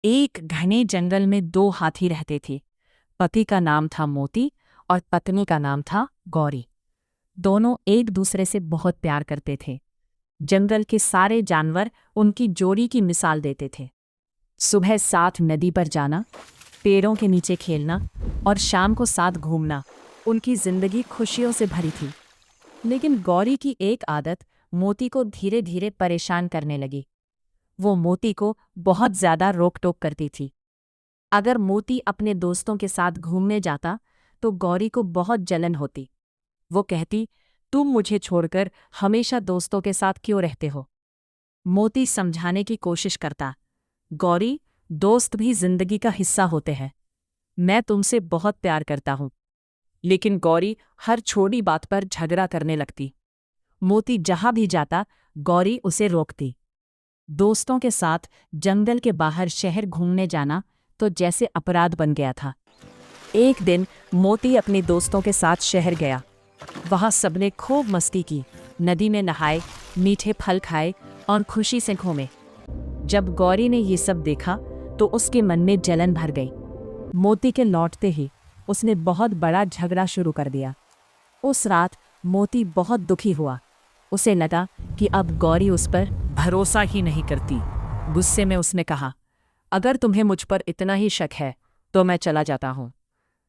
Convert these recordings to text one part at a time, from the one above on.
एक घने जंगल में दो हाथी रहते थे। पति का नाम था मोती और पत्नी का नाम था गौरी। दोनों एक दूसरे से बहुत प्यार करते थे। जंगल के सारे जानवर उनकी जोड़ी की मिसाल देते थे। सुबह साथ नदी पर जाना, पेड़ों के नीचे खेलना और शाम को साथ घूमना उनकी जिंदगी खुशियों से भरी थी। लेकिन गौरी की एक आदत मोती को धीरे धीरे परेशान करने लगी। वो मोती को बहुत ज्यादा रोक टोक करती थी। अगर मोती अपने दोस्तों के साथ घूमने जाता तो गौरी को बहुत जलन होती। वो कहती, तुम मुझे छोड़कर हमेशा दोस्तों के साथ क्यों रहते हो? मोती समझाने की कोशिश करता, गौरी, दोस्त भी जिंदगी का हिस्सा होते हैं। मैं तुमसे बहुत प्यार करता हूं। लेकिन गौरी हर छोटी बात पर झगड़ा करने लगती। मोती जहां भी जाता, गौरी उसे रोकती। दोस्तों के साथ जंगल के बाहर शहर घूमने जाना तो जैसे अपराध बन गया था। एक दिन मोती अपने दोस्तों के साथ शहर गया। वहां सबने खूब मस्ती की, नदी में नहाए, मीठे फल खाए और खुशी से घूमे। जब गौरी ने ये सब देखा तो उसके मन में जलन भर गई। मोती के लौटते ही उसने बहुत बड़ा झगड़ा शुरू कर दिया। उस रात मोती बहुत दुखी हुआ। उसे लगा कि अब गौरी उस पर भरोसा ही नहीं करती। गुस्से में उसने कहा, अगर तुम्हें मुझ पर इतना ही शक है तो मैं चला जाता हूँ।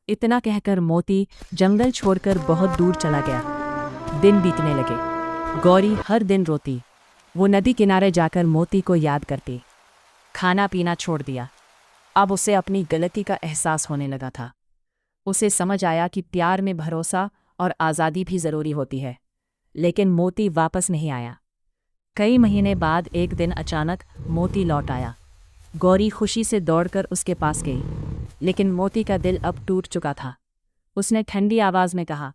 इतना कहकर मोती जंगल छोड़कर बहुत दूर चला गया। दिन बीतने लगे। गौरी हर दिन रोती। वो नदी किनारे जाकर मोती को याद करती। खाना पीना छोड़ दिया। अब उसे अपनी गलती का एहसास होने लगा था। उसे समझ आया कि प्यार में भरोसा और आज़ादी भी ज़रूरी होती है। लेकिन मोती वापस नहीं आया। कई महीने बाद एक दिन अचानक मोती लौट आया। गौरी खुशी से दौड़कर उसके पास गई, लेकिन मोती का दिल अब टूट चुका था। उसने ठंडी आवाज़ में कहा,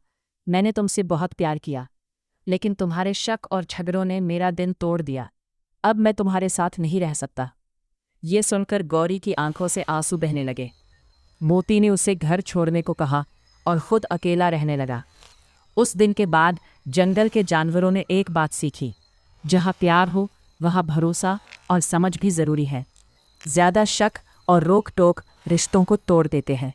मैंने तुमसे बहुत प्यार किया, लेकिन तुम्हारे शक और झगड़ों ने मेरा दिन तोड़ दिया। अब मैं तुम्हारे साथ नहीं रह सकता। ये सुनकर गौरी की आंखों से आंसू बहने लगे। मोती ने उसे घर छोड़ने को कहा और खुद अकेला रहने लगा। उस दिन के बाद जंगल के जानवरों ने एक बात सीखी, जहाँ प्यार हो वहाँ भरोसा और समझ भी ज़रूरी है। ज़्यादा शक और रोक टोक रिश्तों को तोड़ देते हैं।